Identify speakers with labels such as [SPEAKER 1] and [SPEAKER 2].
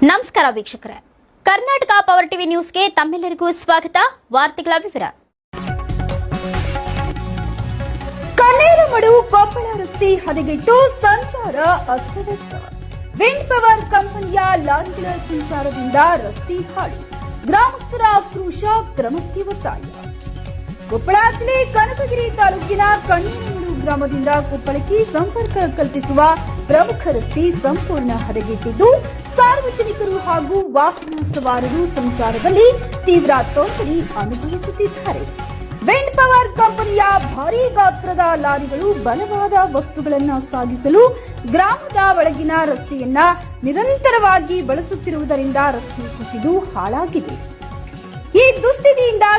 [SPEAKER 1] ನಮಸ್ಕಾರ ವೀಕ್ಷಕರೇ, Karnataka power TV ನ್ಯೂಸ್ಗೆ ತಮ್ಮೆಲ್ಲರಿಗೂ ಸ್ವಾಗತ. ವಾರ್ತೆಗಳ ವಿವರ.
[SPEAKER 2] ಕಣ್ಣೇರಮಡು ಕೊಪ್ಪಳ ರಸ್ತೆ ಹದಗೆಟ್ಟು ಸಂಚಾರ ಅಸ್ತವ್ಯಸ್ತ. ವಿಂಡ್ ಪವರ್ ಕಂಪನಿಯ ಲಾರಿಗಳ ಸಂಚಾರದಿಂದ ರಸ್ತೆ ಹಾಳು. ಗ್ರಾಮಸ್ಥರ ಆಕ್ರೋಶ, ಕ್ರಮಕ್ಕೆ ಒತ್ತಾಯ. ಕೊಪ್ಪಳ ಜಿಲ್ಲೆ ಕನಕಗಿರಿ ತಾಲೂಕಿನ ಕಣ್ಣೇರಮಡು ಗ್ರಾಮದಿಂದ ಕೊಪ್ಪಳಕ್ಕೆ ಸಂಪರ್ಕ ಕಲ್ಪಿಸುವ ಪ್ರಮುಖ ರಸ್ತೆ ಸಂಪೂರ್ಣ ಹದಗೆಟ್ಟಿದ್ದು ಸಾರ್ವಜನಿಕರು ಹಾಗೂ ವಾಹನ ಸವಾರರು ಸಂಚಾರದಲ್ಲಿ ತೀವ್ರ ತೊಂದರೆ ಅನುಭವಿಸುತ್ತಿದ್ದಾರೆ. ವಿಂಡ್ ಪವರ್ ಕಂಪನಿಯ ಭಾರೀ ಗಾತ್ರದ ಲಾರಿಗಳು ಬಲವಾದ ವಸ್ತುಗಳನ್ನು ಸಾಗಿಸಲು ಗ್ರಾಮದ ಒಳಗಿನ ರಸ್ತೆಯನ್ನ ನಿರಂತರವಾಗಿ ಬಳಸುತ್ತಿರುವುದರಿಂದ ರಸ್ತೆ ಕುಸಿದು ಹಾಳಾಗಿದೆ. ಈ ದುಸ್ಥಿತಿಯಿಂದ